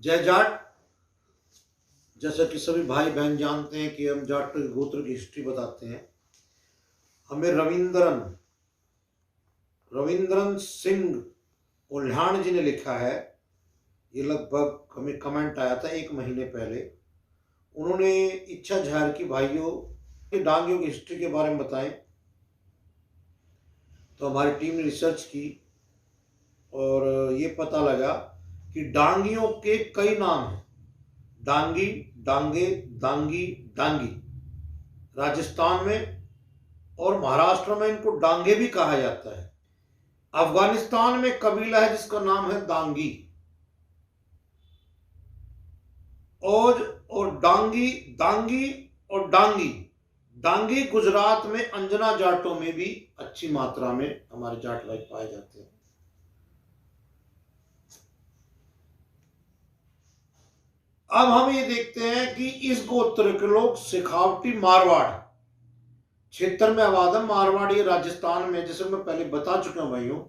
जय जाट। जैसा कि सभी भाई बहन जानते हैं कि हम जाट गोत्र की हिस्ट्री बताते हैं। हमें रविंद्रन सिंह उल्हान जी ने लिखा है। ये लगभग हमें कमेंट आया था 1 महीने पहले। उन्होंने इच्छा जाहिर की भाइयों कि डांगियों की हिस्ट्री के बारे में बताएं। तो हमारी टीम ने रिसर्च की और ये पता लगा कि डांगियों के कई नाम हैं। डांगी, डांगे, दांगी, डांगी। राजस्थान में और महाराष्ट्र में इनको डांगे भी कहा जाता है। अफगानिस्तान में कबीला है जिसका नाम है दांगी। और डांगी, दांगी और डांगी। डांगी गुजरात में अंजना जाटों में भी अच्छी मात्रा में हमारे जाट भाई पाए जाते हैं। अब हम ये देखते हैं कि इस गोत्र के लोग सिखावटी मारवाड़ क्षेत्र में आबाद है। मारवाड़ ये राजस्थान में, जैसे मैं पहले बता चुका हूं भाइयों,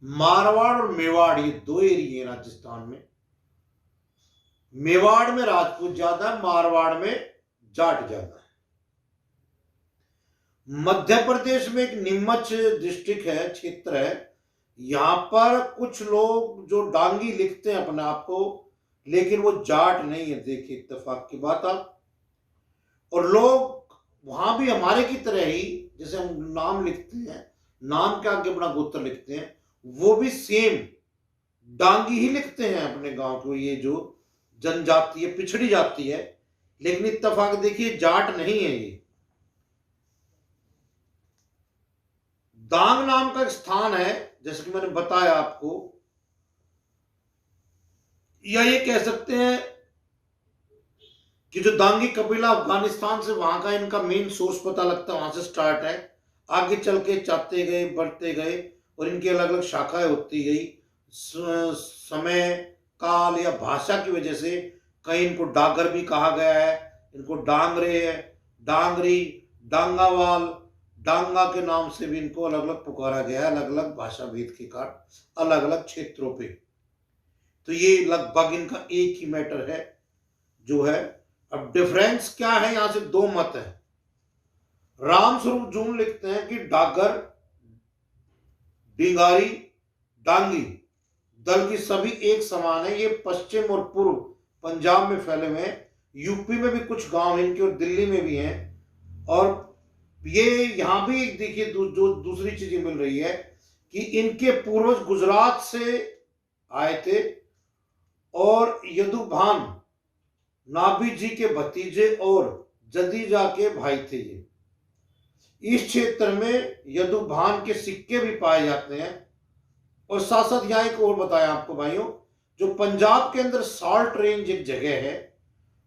मारवाड़ और मेवाड़ ये 2 एरिया है राजस्थान में। मेवाड़ में राजपूत ज्यादा है, मारवाड़ में जाट ज्यादा है। मध्य प्रदेश में एक नीमच डिस्ट्रिक्ट है, क्षेत्र है। यहां पर कुछ लोग जो डांगी लिखते हैं अपने आप को, लेकिन वो जाट नहीं है। देखिए इत्तेफाक की बात आप। और लोग वहां भी हमारे की तरह ही, जैसे हम नाम लिखते हैं, नाम के आगे अपना गोत्र लिखते हैं, वो भी सेम डांगी ही लिखते हैं अपने गांव को। ये जो जनजाति है, पिछड़ी जाती है, लेकिन इत्तेफाक देखिए जाट नहीं है ये। दांग नाम का एक स्थान है, जैसे कि मैंने बताया आपको, या ये कह सकते हैं कि जो दांगी कबीला अफगानिस्तान से, वहां का इनका मेन सोर्स पता लगता है, वहां से स्टार्ट है। आगे चल के चाहते गए, बढ़ते गए और इनकी अलग अलग शाखाएं होती गई। समय, काल या भाषा की वजह से कहीं इनको डागर भी कहा गया है, इनको डांगरे है, डांगरी, डांगावाल, डांगा के नाम से भी इनको अलग अलग पुकारा गया है, अलग अलग भाषा भेद के कारण अलग अलग क्षेत्रों पे। तो ये लगभग इनका एक ही मैटर है जो है। अब डिफरेंस क्या है, यहां से 2 मत है। रामस्वरूप जून लिखते हैं कि डागर, डिंगारी, डांगी दल की सभी एक समान है। ये पश्चिम और पूर्व पंजाब में फैले हुए हैं। यूपी में भी कुछ गांव इनके और दिल्ली में भी हैं। और ये यहां भी देखिए जो दूसरी चीज मिल रही है कि इनके पूर्वज गुजरात से आए थे और यदुभान नाभि जी के भतीजे और जदीजा के भाई थे। ये इस क्षेत्र में यदुभान के सिक्के भी पाए जाते हैं। और साथ साथ यहां एक और बताया आपको भाइयों, जो पंजाब के अंदर साल्ट रेंज एक जगह है,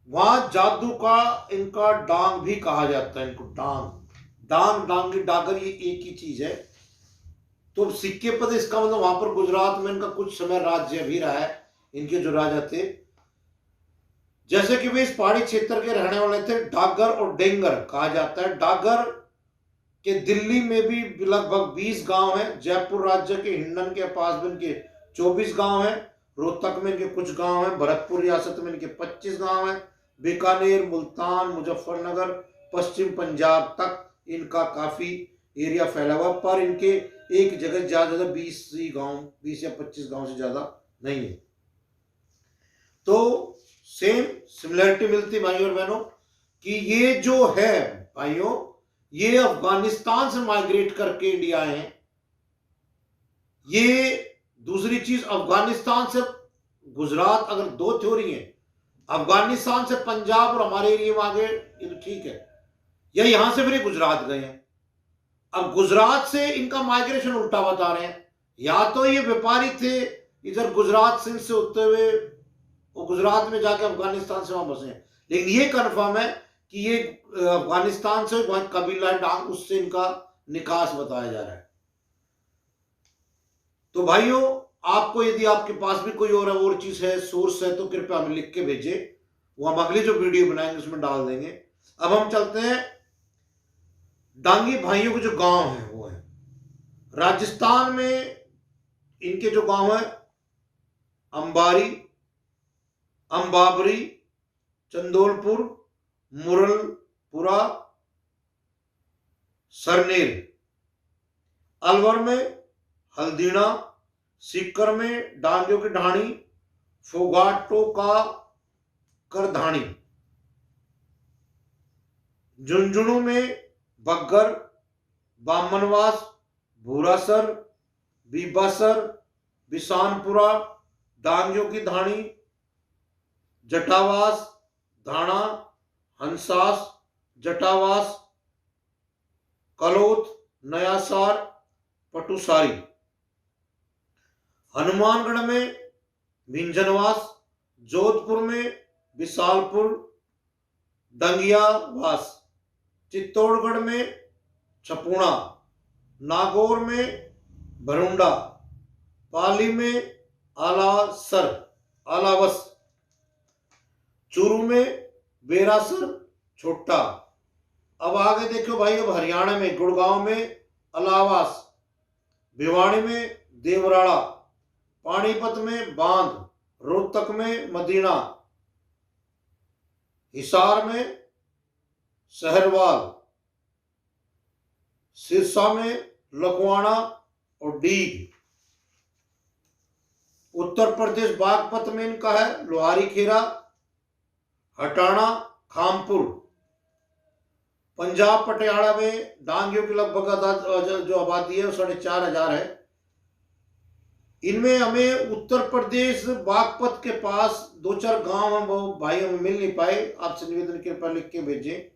वहां जादू का इनका डांग भी कहा जाता है। इनको डांग, डांगी, डागर ये एक ही चीज है। तो सिक्के पर इसका मतलब वहां पर गुजरात में इनका कुछ समय राज्य भी रहा है, इनके जो राजा थे। जैसे कि वे इस पहाड़ी क्षेत्र के रहने वाले थे। डागर और डेंगर कहा जाता है। डागर के दिल्ली में भी लगभग 20 गांव हैं। जयपुर राज्य के हिंडन के पास भी इनके 24 गांव हैं। रोहतक में इनके कुछ गांव हैं। भरतपुर रियासत में इनके 25 गांव हैं। बीकानेर, मुल्तान, मुजफ्फरनगर, पश्चिम पंजाब तक इनका काफी एरिया फैला हुआ। पर इनके एक जगह ज्यादा 20 गांव, 20 या 25 गांव से ज्यादा नहीं है। तो सेम सिमिलरिटी मिलती भाइयों और बहनों कि ये जो है भाइयों, ये अफगानिस्तान से माइग्रेट करके इंडिया आए हैं। ये दूसरी चीज, अफगानिस्तान से गुजरात, अगर 2 थ्योरी है, अफगानिस्तान से पंजाब और हमारे एरिया में आगे ठीक है, या यहां से फिर गुजरात गए हैं। अब गुजरात से इनका माइग्रेशन उल्टा बता रहे हैं। या तो ये व्यापारी थे, इधर गुजरात सिंध से होते हुए वो गुजरात में जाके अफगानिस्तान से वहां बसे हैं। लेकिन ये कंफर्म है कि ये अफगानिस्तान से वहां कबीला डांग, उससे इनका निकास बताया जा रहा है। तो भाइयों, आपको यदि आपके पास भी कोई और चीज है, सोर्स है, तो कृपया हमें लिख के भेजे। वो हम अगली जो वीडियो बनाएंगे उसमें डाल देंगे। अब हम चलते हैं, डांगी भाइयों के जो गांव है वो है राजस्थान में। इनके जो गांव है अंबारी, अंबाबरी, चंदौलपुर, मुरलपुरा, सरनेर। अलवर में हल्दीना, सीकर में डांगियों की ढाणी, फोगाटो का करधानी। झुंझुनू में बग्गर, बामनवास, भूरासर, बीबासर, बिसानपुरा, डांगियों की धाणी, जटावास, धाना, हंसास, जटावास, कलोथ, नयासार, पटुसारी। हनुमानगढ़ में भिंजनवास, जोधपुर में विशालपुर, डंगियावास, चित्तौड़गढ़ में छपुणा, नागौर में भरुंडा, पाली में आलावस, चूरू में बेरासर, छोटा। अब आगे देखो भाई, अब हरियाणा में गुड़गांव में अलावास, भिवाड़ी में देवराड़ा, पानीपत में बांध, रोहतक में मदीना, हिसार में सहरवाल, सिरसा में लखवाड़ा और डीग। उत्तर प्रदेश बागपत में इनका है लोहारी खेरा, हटाना, खामपुर। पंजाब पटियाला में डांगियों की लगभग जो आबादी है 4,500 है। इनमें हमें उत्तर प्रदेश बागपत के पास 2-4 गांव हम वो भाई हमें मिल नहीं पाए, आपसे निवेदन कृपया लिख के भेजें।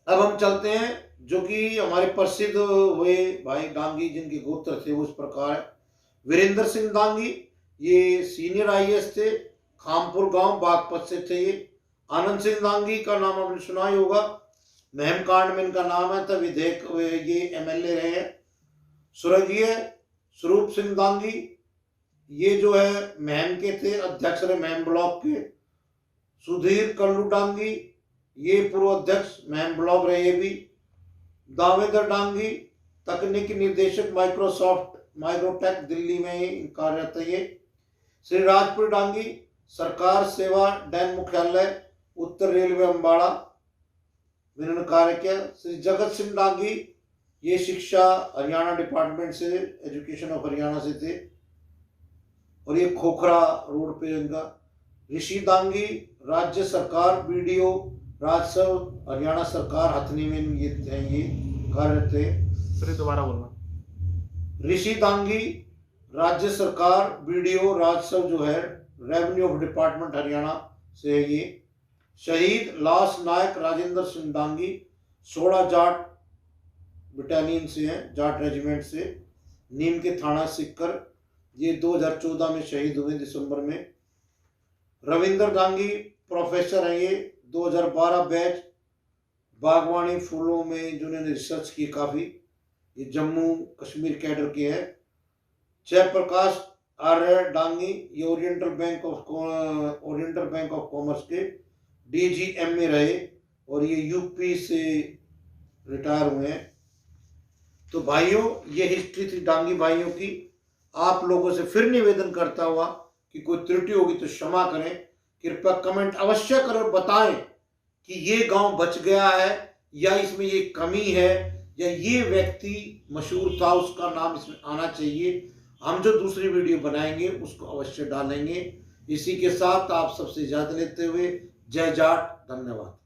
अब हम चलते हैं जो कि हमारे प्रसिद्ध हुए भाई डांगी जिनके गोत्र थे उस प्रकार है। वीरेंद्र सिंह डांगी, ये सीनियर IAS थे, खामपुर गांव बागपत से थे ये। आनंद सिंह डांगी का नाम आपने सुना ही होगा, महमकांड में इनका नाम है, तब विधेयक ये MLA रहे हैं। स्वर्गीय स्वरूप सिंह डांगी, ये जो है महम के थे, अध्यक्ष रहे महम ब्लॉक के। सुधीर कल्लू डांगी, ये पूर्व अध्यक्ष महम ब्लॉक रहे। ये भी दावेदर डांगी, तकनीकी निर्देशक माइक्रोटेक दिल्ली में कार्यरत है ये। श्री राजपुर डांगी, सरकार सेवा डैन मुख्यालय उत्तर रेलवे अम्बाड़ा इन्होंने कार्य किया। श्री जगत सिंह डांगी, ये शिक्षा हरियाणा डिपार्टमेंट से, एजुकेशन ऑफ हरियाणा से थे, और ये खोखरा रोड पे इनका। ऋषि डांगी, राज्य सरकार BDO राजस्व हरियाणा सरकार हथनी में ये कार्यरत थे। फिर दोबारा बोलना। ऋषि डांगी, राज्य सरकार BDO राजस्व जो है रेवेन्यू ऑफ डिपार्टमेंट हरियाणा से है ये। शहीद लास नायक राजेंद्र सिंह डांगी, 16 जाट बटालियन से हैं, जाट रेजिमेंट से, नीम के थाना सिक्कर, ये 2014 में शहीद हुए दिसंबर में। रविंद्र डांगी प्रोफेसर हैं, ये 2012 बैच, बागवानी फूलों में जिन्होंने रिसर्च की काफ़ी, ये जम्मू कश्मीर कैडर के हैं। जयप्रकाश आर्य डांगी, ये ओरिएंटल बैंक ऑफ कॉमर्स के DGM में रहे, और ये UP से रिटायर हुए हैं। तो भाइयों, ये हिस्ट्री थी डांगी भाइयों की। आप लोगों से फिर निवेदन करता हुआ कि कोई त्रुटि होगी तो क्षमा करें। कृपया कमेंट अवश्य करें, बताएं कि ये गांव बच गया है या इसमें ये कमी है, या ये व्यक्ति मशहूर था उसका नाम इसमें आना चाहिए। हम जो दूसरी वीडियो बनाएंगे उसको अवश्य डालेंगे। इसी के साथ आप सबसे इजाजत लेते हुए जय जाट, धन्यवाद।